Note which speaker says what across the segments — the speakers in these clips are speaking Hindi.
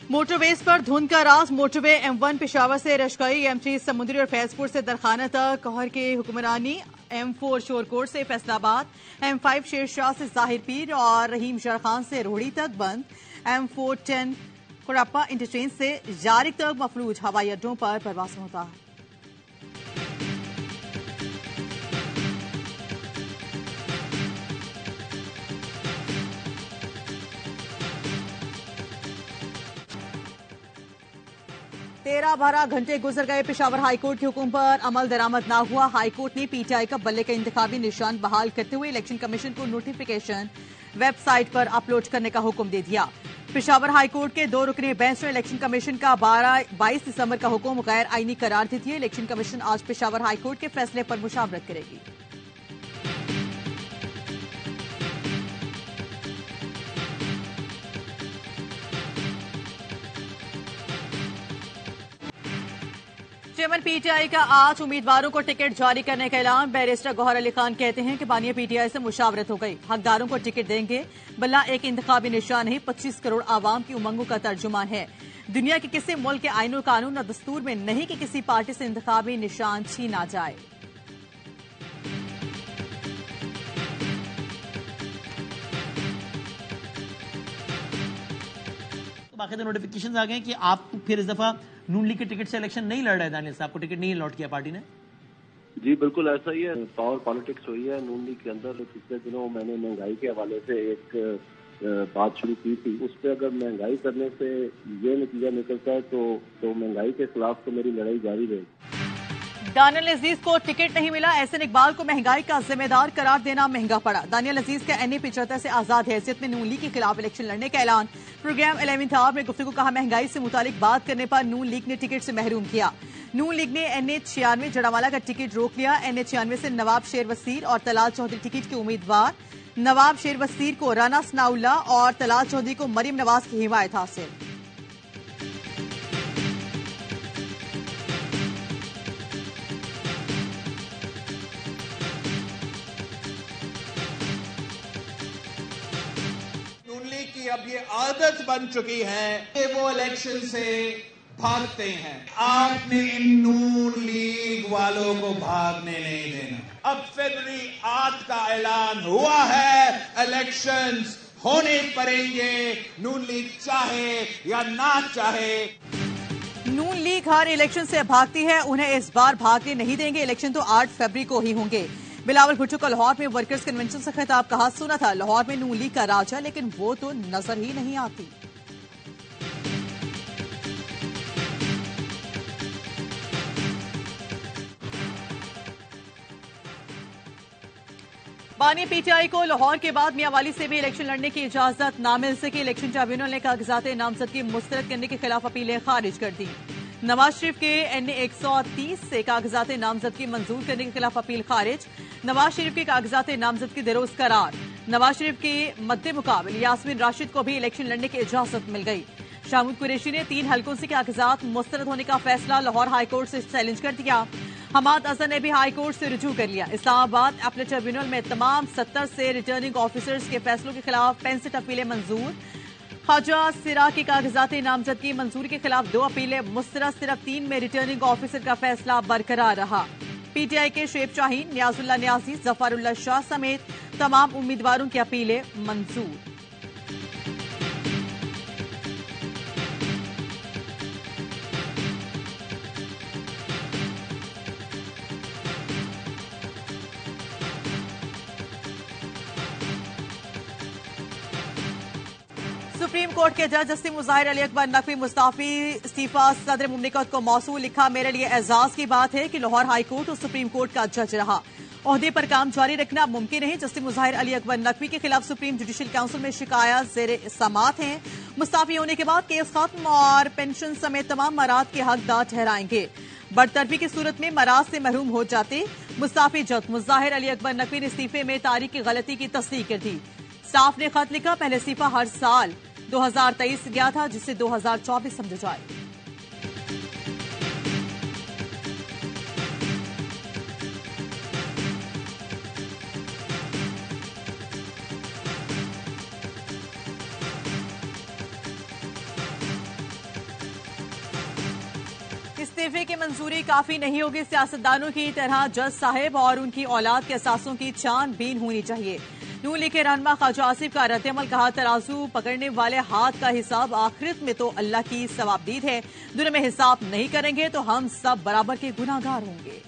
Speaker 1: मोटरवेज पर धुंध का राज। मोटरवे M1 पेशावर से रशकई, M3 समुद्री और फैजपुर से दरखाना तक कहर की हुक्मरानी। M4 शोरकोट से फैसलाबाद, M5 शेरशाह से जाहिर पीर और रहीम शर खान से रोहड़ी तक बंद। M410 खुरापा इंटरचेंज से जारिक तक मफलूज। हवाई अड्डों पर परवास होता है। तेरह 12 घंटे गुजर गए, पेशावर हाईकोर्ट के हुक्म पर अमल दरामद ना हुआ। हाईकोर्ट ने पीटीआई का बल्ले का इंतखाबी निशान बहाल करते हुए इलेक्शन कमीशन को नोटिफिकेशन वेबसाइट पर अपलोड करने का हुक्म दे दिया। पेशावर हाईकोर्ट के 2 रुकनी बेंच ने इलेक्शन कमीशन का 22 दिसंबर का हुक्म गैर आईनी करार देती है। इलेक्शन कमीशन आज पेशावर हाईकोर्ट के फैसले पर मुशावरत करेगी। चेयरमैन पीटीआई का आज उम्मीदवारों को टिकट जारी करने का ऐलान। बैरिस्टर गौहर अली खान कहते हैं कि बानिया पीटीआई से मुशावरत हो गई, हकदारों को टिकट देंगे। बल्ला एक इंतखाबी निशान नहीं, 25 करोड़ आवाम की उमंगों का तर्जुमान है। दुनिया के किसी मुल्क के आईन और कानून और दस्तूर में नहीं कि किसी पार्टी से इंतखाबी निशान छीना जाए।
Speaker 2: बाकी नोटिफिकेशन आ गए कि आप फिर इस दफा नून लीग के टिकट से इलेक्शन नहीं लड़ रहे। दानियल साहब को टिकट नहीं अलॉट किया पार्टी ने।
Speaker 3: जी बिल्कुल ऐसा ही है। पावर पॉलिटिक्स हुई है नून लीग के अंदर। पिछले दिनों मैंने महंगाई के हवाले से एक बात शुरू की थी। उस पर अगर महंगाई करने से ये नतीजा निकलता है तो महंगाई के खिलाफ तो मेरी लड़ाई जारी रहेगी।
Speaker 1: दानियल अजीज को टिकट नहीं मिला, एहसन इकबाल को महंगाई का जिम्मेदार करार देना महंगा पड़ा। दानियल अजीज का NA 75 से आजाद हैसियत में नून लीग के खिलाफ इलेक्शन लड़ने का ऐलान। प्रोग्राम 11th आवर में गुफ्तगू कहा, महंगाई से मुतालिक बात करने पर नून लीग ने टिकट से महरूम किया। नून लीग ने NA 96 जड़ावाला का टिकट रोक लिया। NA 96 से नवाब शेर वसीर और तलाल चौधरी टिकट के उम्मीदवार। नवाब शेर वसीर को राना सनाउल्ला और तलाल चौधरी को मरियम नवाज की हिमायत हासिल।
Speaker 4: अब ये आदत बन चुकी है कि वो इलेक्शन से भागते हैं। आपने इन नून लीग वालों को भागने नहीं देना। अब फरवरी 8 का ऐलान हुआ है, इलेक्शंस होने पड़ेंगे, नून लीग चाहे या ना चाहे।
Speaker 1: नून लीग हर इलेक्शन से भागती है, उन्हें इस बार भागने नहीं देंगे। इलेक्शन तो 8 फरवरी को ही होंगे। बिलावल भुट्टो को लाहौर में वर्कर्स कन्वेंशन से खिताब, कहा, सुना था लाहौर में नून लीग का राज है, लेकिन वो तो नजर ही नहीं आती। बानिया पीटीआई को लाहौर के बाद मियांवाली से भी इलेक्शन लड़ने की इजाजत ना मिल सकी। इलेक्शन ट्रिब्यूनल ने कागजात नामजदगी मुस्तरद करने के खिलाफ अपीलें खारिज कर दी। नवाज शरीफ के NA 130 से कागजात नामजदगी मंजूर करने के खिलाफ अपील खारिज। नवाज शरीफ के कागजात नामजदगी दिरोज करार। नवाज शरीफ के मद्दे मुकाबले यास्मीन राशिद को भी इलेक्शन लड़ने की इजाजत मिल गई। शाहमूद कुरैशी ने 3 हलकों से कागजात मुस्तरद होने का फैसला लाहौर हाईकोर्ट से चैलेंज कर दिया। हमाद अजहर ने भी हाईकोर्ट से रुजू कर लिया। इस्लामाबाद अपीलेट ट्रिब्यूनल में तमाम 70 से रिटर्निंग ऑफिसर्स के फैसलों के खिलाफ 65 अपीलें मंजूर। ख्वाजा सिरा की कागजात नामजदगी मंजूरी के खिलाफ 2 अपीलें मुस्तरद। सिर्फ 3 में रिटर्निंग ऑफिसर का फैसला बरकरार रहा। पीटीआई के शेब शाहीन, नियाजुल्लाह नियाजी, जफरुल्लाह शाह समेत तमाम उम्मीदवारों की अपीलें मंजूर। सुप्रीम कोर्ट के जज जस्टिस मुजाहिर अली अकबर नकवी मुस्ताफी इस्तीफा सदर मुमलिकत को मौसूल, लिखा, मेरे लिए एजाज की बात है कि लाहौर हाई कोर्ट और सुप्रीम कोर्ट का जज रहा। ओहदे पर काम जारी रखना मुमकिन नहीं। जस्टिस मुजाहिर अली अकबर नकवी के खिलाफ सुप्रीम जुडिशल काउंसिल में शिकायत जेर समात हैं। मुस्ताफी होने के बाद केस खत्म और पेंशन समेत तमाम मराद के हकदार ठहराएंगे। बरतरफी की सूरत में मराद से महरूम हो जाते। मुस्ताफी जज मुजाहिर अली अकबर नकवी ने इस्तीफे में तारीख की गलती की तस्दीक कर दी। स्टाफ ने खत लिखा, पहले इस्तीफा हर साल 2023 गया था, जिसे 2024 समझा जाए। इस्तीफे की मंजूरी काफी नहीं होगी। सियासतदानों की तरह जज साहिब और उनकी औलाद के असासों की छानबीन होनी चाहिए। नून लीग के रहनुमा ख्वाजा आसिफ का रद्द-ए-अमल, कहा तराजू पकड़ने वाले हाथ का हिसाब आखिरत में तो अल्लाह की सवाबदीद है, दुनिया में हिसाब नहीं करेंगे तो हम सब बराबर के गुनाहगार होंगे।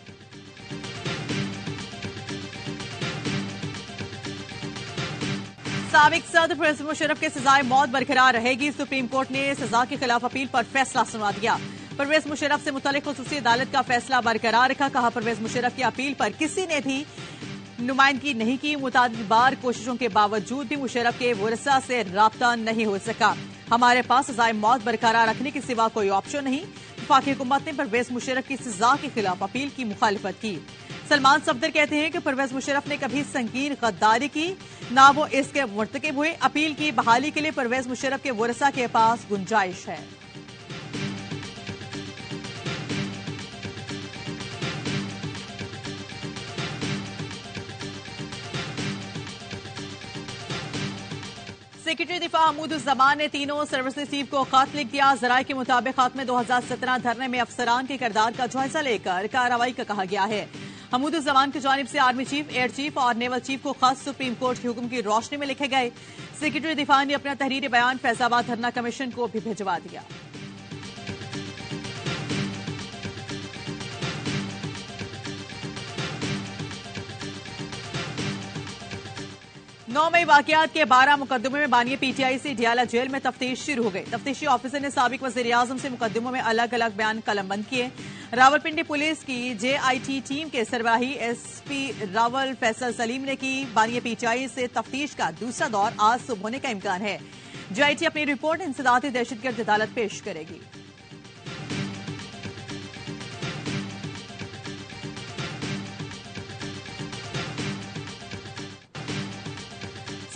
Speaker 1: साबिक सदर परवेज मुशर्रफ के सजाए मौत बरकरार रहेगी। सुप्रीम कोर्ट ने सजा के खिलाफ अपील पर फैसला सुना दिया। परवेज मुशर्रफ से मुतल्लिक खुसूसी अदालत का फैसला बरकरार रखा। कहा परवेज मुशर्रफ की अपील पर किसी ने भी नुमाइंदगी नहीं की। मुतादिद बार कोशिशों के बावजूद भी मुशर्रफ के वरसा से राब्ता नहीं हो सका। हमारे पास सजाए मौत बरकरार रखने के सिवा कोई ऑप्शन नहीं। वफाकी हुकूमत ने परवेज मुशर्रफ की सजा के खिलाफ अपील की मुखालिफत की। सलमान सफदर कहते हैं कि परवेज मुशर्रफ ने कभी संगीन गद्दारी की, ना वो इसके मुर्तकिब हुए। अपील की बहाली के लिए परवेज मुशर्रफ के वरसा के पास गुंजाइश है। सेक्रेटरी दिफा महमूदुज़्ज़मान ने तीनों सर्विस चीफ को खत लिख दिया। जराये के मुताबिक खत में 2017 धरने में अफसरान के किरदार का जायजा लेकर कार्रवाई का कहा गया है। महमूदुज़्ज़मान की जानिब से आर्मी चीफ, एयर चीफ और नेवल चीफ को खत सुप्रीम कोर्ट के हुक्म की रोशनी में लिखे गए। सेक्रेटरी दिफा ने अपना तहरीरी बयान फैजाबाद धरना कमीशन को भी भिजवा दिया। 9 मई वाकयात के 12 मुकदमों में बानिए पीटीआई से डियाला जेल में तफ्तीश शुरू हो गई। तफ्तीशी ऑफिसर ने साबिक वज़ीर आज़म से मुकदमों में अलग अलग बयान कलमबंद किए। रावलपिंडी पुलिस की जेआईटी टीम के सरबराही एसपी रावल फैसल सलीम ने की। बानिए पीटीआई से तफ्तीश का दूसरा दौर आज सुबह होने का इम्कान है। जेआईटी अपनी रिपोर्ट इंसदादी दहशतगर्द अदालत पेश करेगी।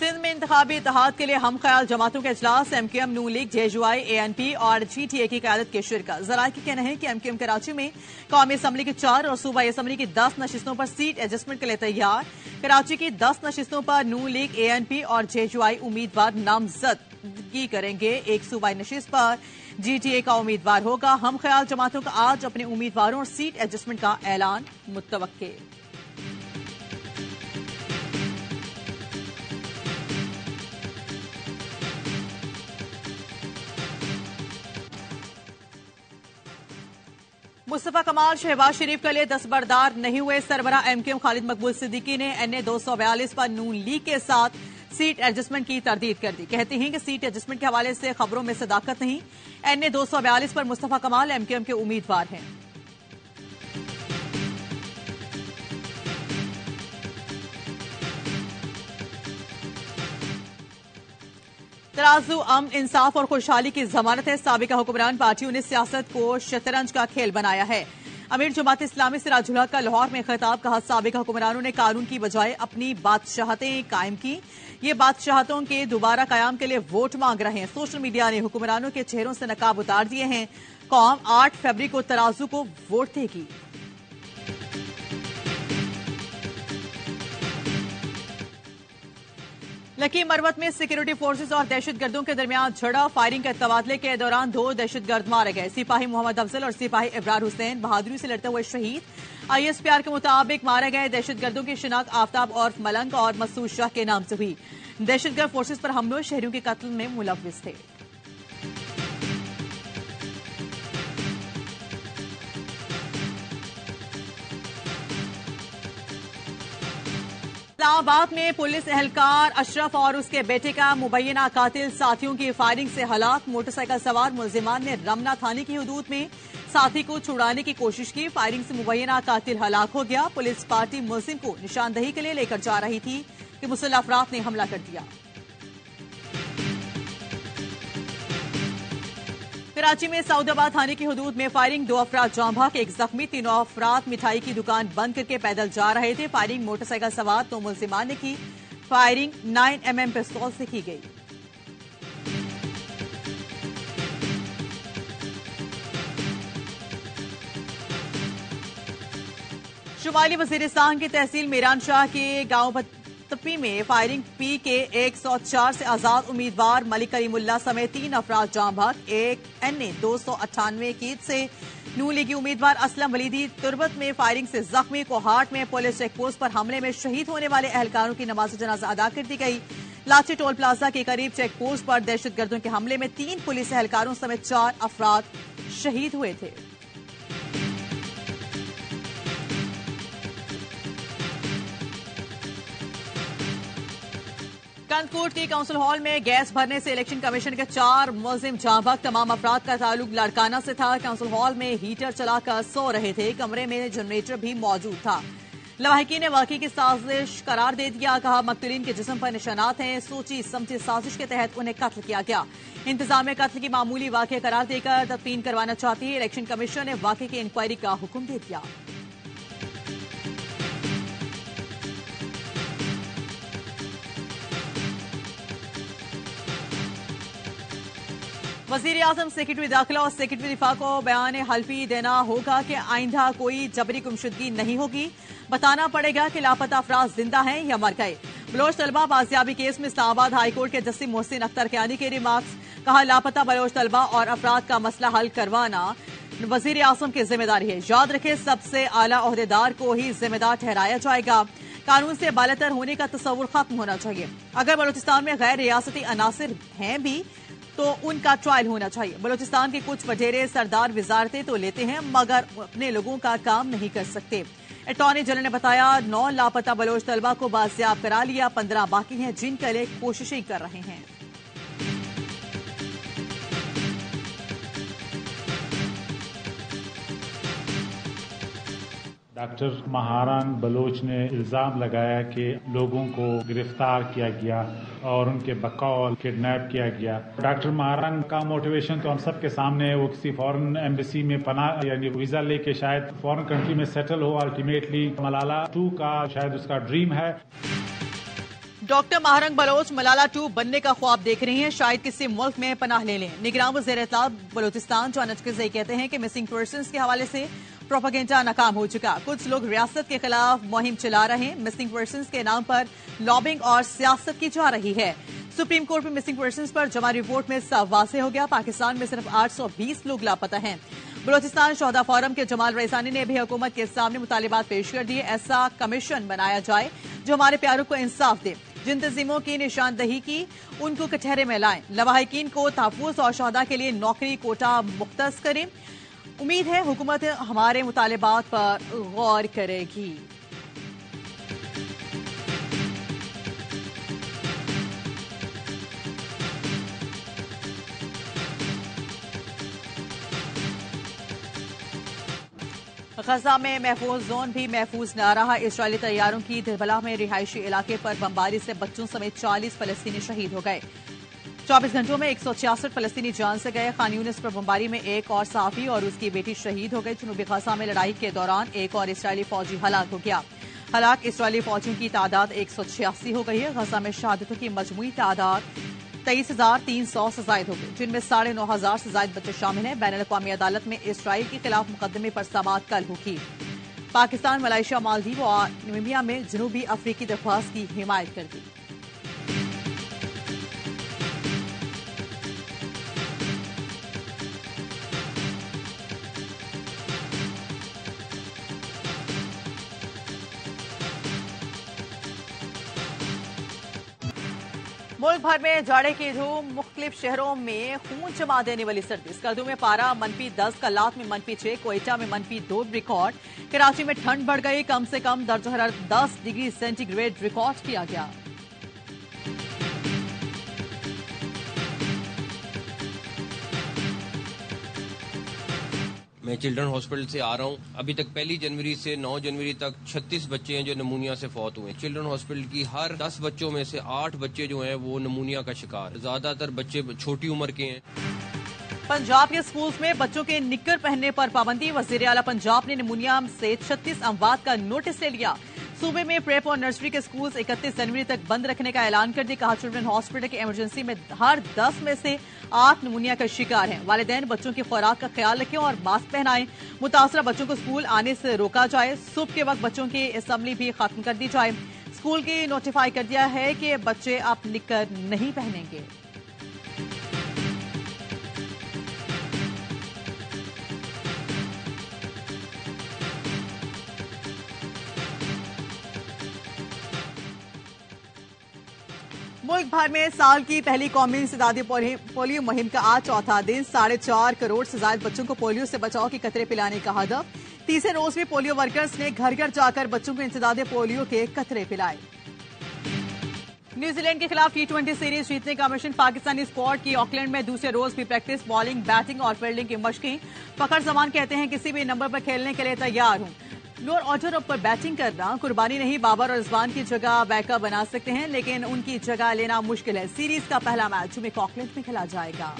Speaker 1: सिंध में इंतखाबी इत्तेहाद के लिए हम ख्याल जमातों के इजलास, एमक्यूएम, नून लीग, जेएसयूआई, एएनपी और जीटीए की क़यादत की शिरकत। ज़राए का कहना है कि एमक्यूएम कराची में कौमी असम्बली की 4 और सूबाई असम्बली की 10 नशिस्तों पर सीट एडजस्टमेंट के लिए तैयार। कराची की 10 नशिस्तों पर नून लीग, एएनपी और जेएसयूआई उम्मीदवार नामजदगी करेंगे। एक सूबाई नशिस्त पर जीटीए का उम्मीदवार होगा। हम ख्याल जमातों का आज अपने उम्मीदवारों और सीट एडजस्टमेंट का ऐलान मुतवक्के। मुस्तफा कमाल शहबाज शरीफ के लिए दस्तबरदार नहीं हुए। सरबरा एमक्यूएम खालिद मकबूल सिद्दीकी ने एनए 242 पर नून लीग के साथ सीट एडजस्टमेंट की तरदीद कर दी। कहते हैं कि सीट एडजस्टमेंट के हवाले से खबरों में सदाकत नहीं। एनए 242 पर मुस्तफा कमाल एमक्यूएम के उम्मीदवार हैं। तराजू अमन, इंसाफ और खुशहाली की जमानत है। साबिका हुक्मरान पार्टियों ने सियासत को शतरंज का खेल बनाया है। अमीर जमात इस्लामी सिराजुल हक का लाहौर में खिताब, कहा साबिका हुक्मरानों ने कानून की बजाय अपनी बादशाहतें कायम की। ये बादशाहतों के दोबारा कयाम के लिए वोट मांग रहे हैं। सोशल मीडिया ने हुक्मरानों के चेहरों से नकाब उतार दिए हैं। कौम 8 फरवरी को तराजू को वोट देगी। लकी मरवत में सिक्योरिटी फोर्सेस और दहशतगर्दों के दरमियान झड़प, फायरिंग के तबादले के दौरान 2 दहशतगर्द मारे गए। सिपाही मोहम्मद अफजल और सिपाही इब्रार हुसैन बहादुरी से लड़ते हुए शहीद। आईएसपीआर के मुताबिक मारे गए दहशतगर्दों की शिनाख्त आफ्ताब और मलंग और मसूद शाह के नाम से हुई। दहशतगर्द फोर्सेस पर हमलों शहरियों के कत्ल में मुलव्विस थे। इस्लामाबाद में पुलिस एहलकार अशरफ और उसके बेटे का मुबैना कातिल साथियों की फायरिंग से हलाक। मोटरसाइकिल सवार मुलजिमान ने रमना थाने की हदूद में साथी को छुड़ाने की कोशिश की। फायरिंग से मुबैना कातिल हलाक हो गया। पुलिस पार्टी मुलजिम को निशानदही के लिए लेकर जा रही थी कि मुसल्लह अफराद ने हमला कर दिया। कराची में सऊदाबाद थाने की हदूद में फायरिंग, 2 अफराद जाँ बहक, 1 जख्मी। 3 अफराद मिठाई की दुकान बंद करके पैदल जा रहे थे। फायरिंग मोटरसाइकिल सवार 2 मुलजिमान ने की। फायरिंग 9mm पिस्तौल से की गई। शुमाली वजीरिस्तान की तहसील मीरान शाह के गांव सुप्री में फायरिंग पी के 104 से आजाद उम्मीदवार मलिक करीमुल्लाह समेत 3 अफराद जाम बहक। एक NA 298 कीद से नून लीगी उम्मीदवार असलम वलीदी तुरबत में फायरिंग से जख्मी। कोहाट में पुलिस चेक पोस्ट पर हमले में शहीद होने वाले एहलकारों की नमाज जनाजा अदा कर दी गई। लाची टोल प्लाजा के करीब चेक पोस्ट पर दहशतगर्दों के हमले में 3 पुलिस एहलकारों समेत 4 अफराद शहीद हुए थे। कंदकोट के काउंसिल हॉल में गैस भरने से इलेक्शन कमीशन के 4 मुलजिम जाम बहक। तमाम अफराद का ताल्लुक लाड़काना से था। काउंसिल हॉल में हीटर चलाकर सो रहे थे। कमरे में जनरेटर भी मौजूद था। लवाहिकीन ने वाकई की साजिश करार दे दिया। कहा मकतूलीन के जिस्म पर निशानात हैं। सोची समझी साजिश के तहत उन्हें कत्ल किया गया। इंतजाम कत्ल की मामूली वाकया करार देकर तदफीन करवाना चाहती है। इलेक्शन कमीशन ने वाकई की इंक्वायरी का हुक्म दे दिया। वजीर आजम सेक्रेटरी दाखिला और सेक्रेटरी दिफा को बयान हल्फी देना होगा कि आइंदा कोई जबरी गुमशुदगी नहीं होगी। बताना पड़ेगा कि लापता अफराद जिंदा हैं या मर गए। बलोच तलबा बाजियाबी केस में इस्लामाबाद हाईकोर्ट के जस्टिस मोहसिन अख्तर कियानी के रिमार्क्स। कहा लापता बलोच तलबा और अफराद का मसला हल करवाना वजीर आजम की जिम्मेदारी है। याद रखें सबसे आला ओहदेदार को ही जिम्मेदार ठहराया जाएगा। कानून से बालातर होने का तस्वुर खत्म होना चाहिए। अगर बलोचिस्तान में गैर रियासती अनासिर हैं भी तो उनका ट्रायल होना चाहिए। बलोचिस्तान के कुछ वडेरे सरदार वजारतें तो लेते हैं मगर अपने लोगों का काम नहीं कर सकते। अटॉर्नी जनरल ने बताया 9 लापता बलोच तलबा को बाजियाब करा लिया। 15 बाकी हैं जिनके लिए कोशिशें कर रहे हैं।
Speaker 5: डॉक्टर महारान बलोच ने इल्जाम लगाया कि लोगों को गिरफ्तार किया गया और उनके बकौल किडनैप किया गया। डॉक्टर महारान का मोटिवेशन तो हम सब के सामने है। वो किसी फॉरेन एम्बेसी में पनाह यानी वीजा लेके शायद फॉरेन कंट्री में सेटल हो। अल्टीमेटली मलाला 2 का शायद उसका ड्रीम है।
Speaker 1: डॉक्टर महारंग बलोच मलाला 2 बनने का ख्वाब देख रही हैं। शायद किसी मुल्क में पनाह ले लें। निगरान वज़ीर इत्तलात बलोचिस्तान जो अनचकज़ई कहते हैं कि मिसिंग पर्सन्स के हवाले से प्रोपेगेंडा नाकाम हो चुका। कुछ लोग रियासत के खिलाफ मुहिम चला रहे हैं। मिसिंग पर्सन्स के नाम पर लॉबिंग और सियासत की जा रही है। सुप्रीम कोर्ट में मिसिंग पर्सन्स पर जमा रिपोर्ट में साफ वाज़ेह हो गया पाकिस्तान में सिर्फ 820 लोग लापता हैं। बलोचिस्तान शोहदा फोरम के जमाल रईसानी ने भी हुकूमत के सामने मुतालिबात पेश कर दिए। ऐसा कमीशन बनाया जाए जो हमारे प्यारों को इंसाफ दे। जिन तंजीमों की निशानदही की उनको कटहरे में लाएं। लवाहिकीन को तहफ़्फ़ुज़ और शोहदा के लिए नौकरी कोटा मुख्तस करें। उम्मीद है हुकूमत हमारे मुतालिबात पर गौर करेगी। गजा में महफूज जोन भी महफूज न रहा। इसराइली तैयारों की दिलबला में रिहायशी इलाके पर बमबारी से बच्चों समेत 40 फलस्तीनी शहीद हो गए। 24 घंटों में 166 फलस्तीनी जान से गए। खान यूनिस पर बमबारी में एक और सहाफी और उसकी बेटी शहीद हो गई। जनूबी गजा में लड़ाई के दौरान एक और इसराइली फौजी हलाक हो गया। हलाक इसराइली फौजियों की तादाद 186 हो गई है। गजा में शहादतों की मजमूई तादाद 23,300 से जायद हो गई, जिनमें 9,500 से जायद बच्चे शामिल हैं। बैनुल अक़वामी अदालत में इसराइल के खिलाफ मुकदमे पर समाअत कल होगी। पाकिस्तान, मलेशिया, मालदीव और नामीबिया में जनूबी अफ्रीकी दरख्वास्त की हिमायत कर दी। मुल्क भर में जाड़े की धूम, मुख्तलिफ शहरों में खून जमा देने वाली सर्दी। स्कर्दू में पारा -10, कल्लात में -6, कोयटा में -2 रिकॉर्ड। कराची में ठंड बढ़ गई। कम से कम दर्जा हरारत 10 डिग्री सेंटीग्रेड रिकॉर्ड किया गया।
Speaker 6: मैं चिल्ड्रन हॉस्पिटल से आ रहा हूँ। अभी तक 1 जनवरी से 9 जनवरी तक 36 बच्चे हैं जो नमूनिया से फौत हुए। चिल्ड्रन हॉस्पिटल की हर 10 बच्चों में से 8 बच्चे जो हैं वो नमूनिया का शिकार। ज्यादातर बच्चे छोटी उम्र के हैं।
Speaker 1: पंजाब के स्कूल्स में बच्चों के निक्कर पहनने पर पाबंदी। वजीर आला पंजाब ने नमूनिया से 36 अमवात का नोटिस ले लिया। सूबे में प्रेप और नर्सरी के स्कूल्स 31 जनवरी तक बंद रखने का ऐलान कर दिया। कहा चिल्ड्रन हॉस्पिटल की इमरजेंसी में हर 10 में से 8 नमूनिया का शिकार हैं। वालिदैन बच्चों की खुराक का ख्याल रखें और मास्क पहनाएं। मुतासरा बच्चों को स्कूल आने से रोका जाए। सुबह के वक्त बच्चों की असेंबली भी खत्म कर दी जाए। स्कूल की नोटिफाई कर दिया है कि बच्चे अब निक्कर नहीं पहनेंगे। मुल्क भर में साल की पहली कौमी इंसदादी पोलियो मुहिम का आज चौथा दिन 4.5 करोड़ से ज्यादा बच्चों को पोलियो से बचाव के कतरे पिलाने का हदफ। तीसरे रोज भी पोलियो वर्कर्स ने घर घर जाकर बच्चों को इंसदादी पोलियो के कतरे पिलाए। न्यूजीलैंड के खिलाफ T20 सीरीज जीतने का मिशन। पाकिस्तानी स्क्वाड की ऑकलैंड में दूसरे रोज भी प्रैक्टिस, बॉलिंग, बैटिंग और फील्डिंग की मशकें। फखर जमान कहते हैं किसी भी नंबर पर खेलने के लिए तैयार हूं। लोअर ऑर्डर पर बैटिंग करना कुर्बानी नहीं, बाबर और रिजवान की जगह बैकअप बना सकते हैं, लेकिन उनकी जगह लेना मुश्किल है। सीरीज का पहला मैच जुमे को ऑकलैंड में खेला जाएगा।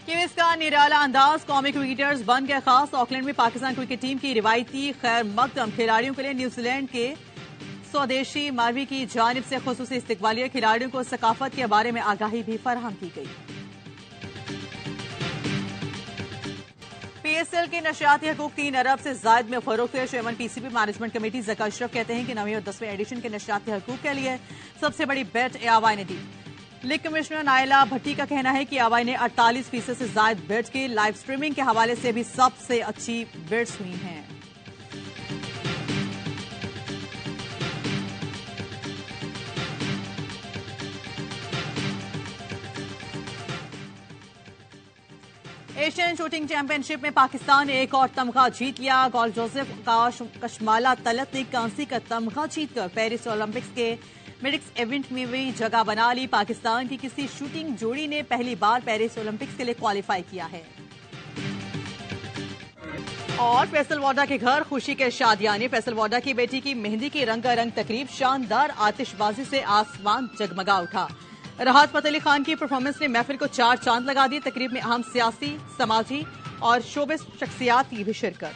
Speaker 1: किवीज का निराला अंदाज, कौमी क्रिकेटर्स बन गए खास। ऑकलैंड में पाकिस्तान क्रिकेट टीम की रिवायती खैर मकदम खिलाड़ियों के लिए न्यूजीलैंड के स्वदेशी मारवी की जानिब से खुसूसी इस्तकबालिया। खिलाड़ियों को सकाफत के बारे में आगाही भी फराहम की गई। PSL के नशियाती हकूक 3 अरब से जायद में फरोख्त हुए। Chairman PCB management committee Zaka Ashraf कहते हैं कि 9वें और 10वें एडिशन के नशियाती हकूक के लिए सबसे बड़ी बेट AWI ने दी। लीग कमिश्नर नायला भट्टी का कहना है कि AWI ने 48% से जायद बेट की। लाइव स्ट्रीमिंग के हवाले से भी सबसे अच्छी बेट्स हुई हैं। एशियन शूटिंग चैंपियनशिप में पाकिस्तान ने एक और तमगा जीत लिया। गॉल जोसेफ का कशमाला तलत ने कांसी का तमगा जीतकर पेरिस ओलंपिक्स के मिक्स इवेंट में भी जगह बना ली। पाकिस्तान की किसी शूटिंग जोड़ी ने पहली बार पेरिस ओलंपिक्स के लिए क्वालिफाई किया है। और फैसल वाडा के घर खुशी के शादियाने। फैसल वाडा की बेटी की मेहंदी की रंगारंग तकरीब, शानदार आतिशबाजी से आसमान जगमगा उठा। राहत फतेह अली खान की परफॉर्मेंस ने महफिल को 4 चांद लगा दिए। तकरीब में अहम सियासी, समाजी और शोबिस शख्सियात की भी शिरकत।